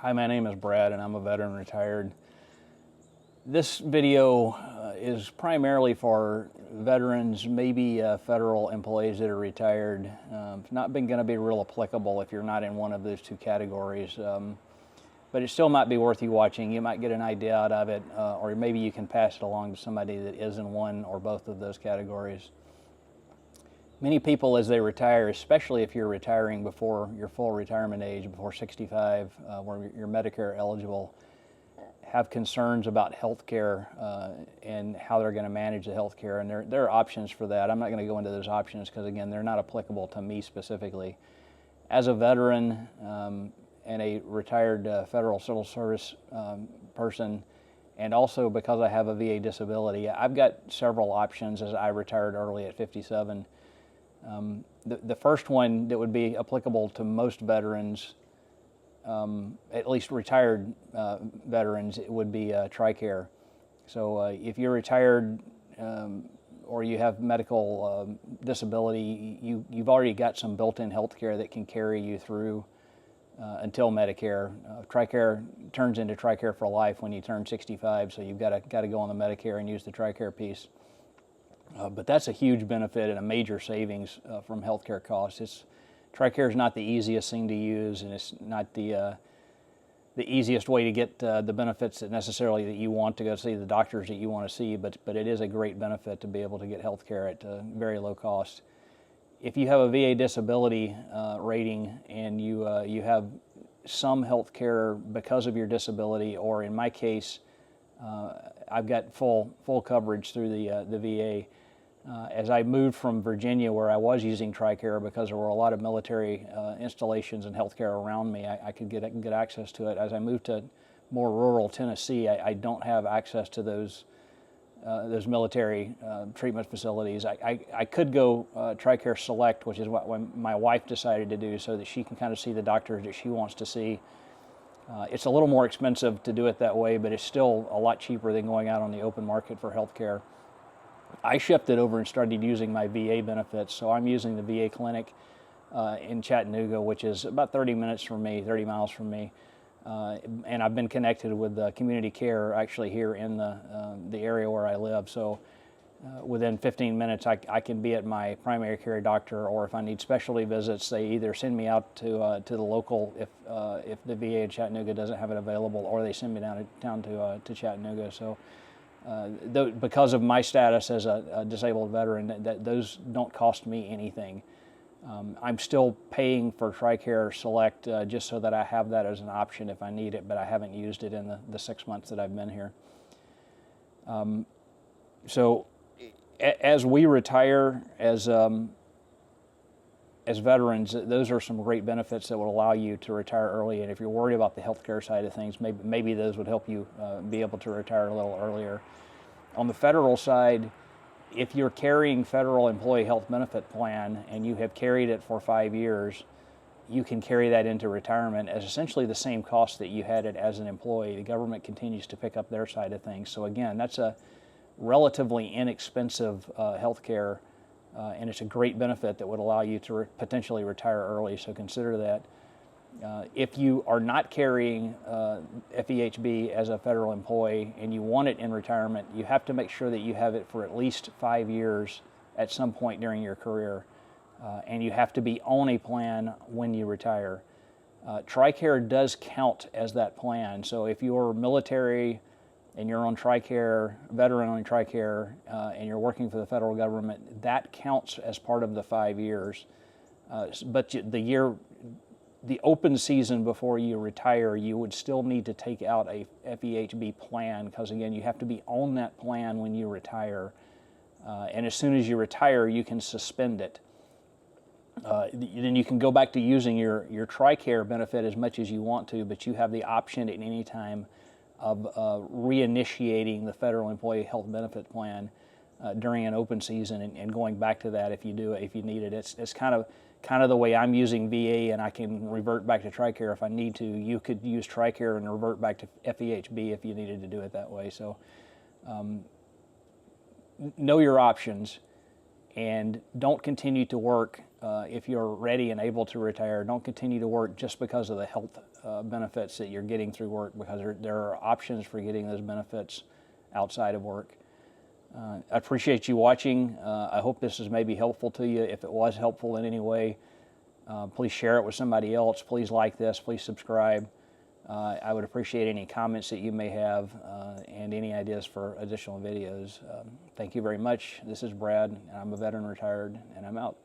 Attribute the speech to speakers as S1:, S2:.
S1: Hi, my name is Brad and I'm a veteran retired. This video is primarily for veterans, maybe federal employees that are retired. It's not going to be real applicable if you're not in one of those two categories, but it still might be worth you watching. You might get an idea out of it, or maybe you can pass it along to somebody that is in one or both of those categories. Many people, as they retire, especially if you're retiring before your full retirement age, before 65, where you're Medicare eligible, have concerns about health care and how they're going to manage the health care. And there are options for that. I'm not going to go into those options because, again, they're not applicable to me specifically. As a veteran and a retired federal civil service person, and also because I have a VA disability, I've got several options as I retired early at 57. The first one that would be applicable to most veterans, at least retired veterans, it would be TRICARE. So if you're retired or you have medical disability, you've already got some built-in health care that can carry you through until Medicare. TRICARE turns into TRICARE for life when you turn 65, so you've got to go on the Medicare and use the TRICARE piece. But that's a huge benefit and a major savings from healthcare costs. TRICARE is not the easiest thing to use, and it's not the easiest way to get the benefits that necessarily that you want to go see the doctors that you want to see, but it is a great benefit to be able to get healthcare at very low cost. If you have a VA disability rating and you have some healthcare because of your disability, or in my case, I've got full coverage through the VA. As I moved from Virginia, where I was using TRICARE because there were a lot of military installations and healthcare around me, I could get access to it. As I moved to more rural Tennessee, I don't have access to those military treatment facilities. I could go TRICARE Select, which is what my wife decided to do, so that she can kind of see the doctors that she wants to see. It's a little more expensive to do it that way, but it's still a lot cheaper than going out on the open market for healthcare. I shifted over and started using my VA benefits, so I'm using the VA clinic in Chattanooga, which is about 30 miles from me, and I've been connected with community care actually here in the area where I live. So within 15 minutes, I can be at my primary care doctor, or if I need specialty visits, they either send me out to the local if the VA in Chattanooga doesn't have it available, or they send me down to Chattanooga. So. Because of my status as a disabled veteran, those don't cost me anything. I'm still paying for TRICARE Select just so that I have that as an option if I need it, but I haven't used it in the 6 months that I've been here. So as we retire as veterans, those are some great benefits that will allow you to retire early. And if you're worried about the healthcare side of things, maybe those would help you be able to retire a little earlier. On the federal side, if you're carrying federal employee health benefit plan and you have carried it for 5 years, you can carry that into retirement as essentially the same cost that you had it as an employee. The government continues to pick up their side of things. So again, that's a relatively inexpensive health care. And it's a great benefit that would allow you to potentially retire early, so consider that. If you are not carrying FEHB as a federal employee and you want it in retirement, you have to make sure that you have it for at least 5 years at some point during your career. And you have to be on a plan when you retire. TRICARE does count as that plan, so if you're military and you're on TRICARE, veteran on TRICARE, and you're working for the federal government, that counts as part of the 5 years. But the open season before you retire, you would still need to take out a FEHB plan, because again, you have to be on that plan when you retire. And as soon as you retire, you can suspend it. Then you can go back to using your TRICARE benefit as much as you want to, but you have the option at any time of reinitiating the federal employee health benefit plan during an open season and going back to that if you need it. It's kind of the way I'm using VA, and I can revert back to TRICARE if I need to. You could use TRICARE and revert back to FEHB if you needed to do it that way. So know your options, and don't continue to work if you're ready and able to retire. Don't continue to work just because of the health benefits that you're getting through work, because there are options for getting those benefits outside of work. I appreciate you watching. I hope this is maybe helpful to you. If it was helpful in any way, please share it with somebody else. Please like this. Please subscribe. I would appreciate any comments that you may have and any ideas for additional videos. Thank you very much. This is Brad, and I'm a veteran retired, and I'm out.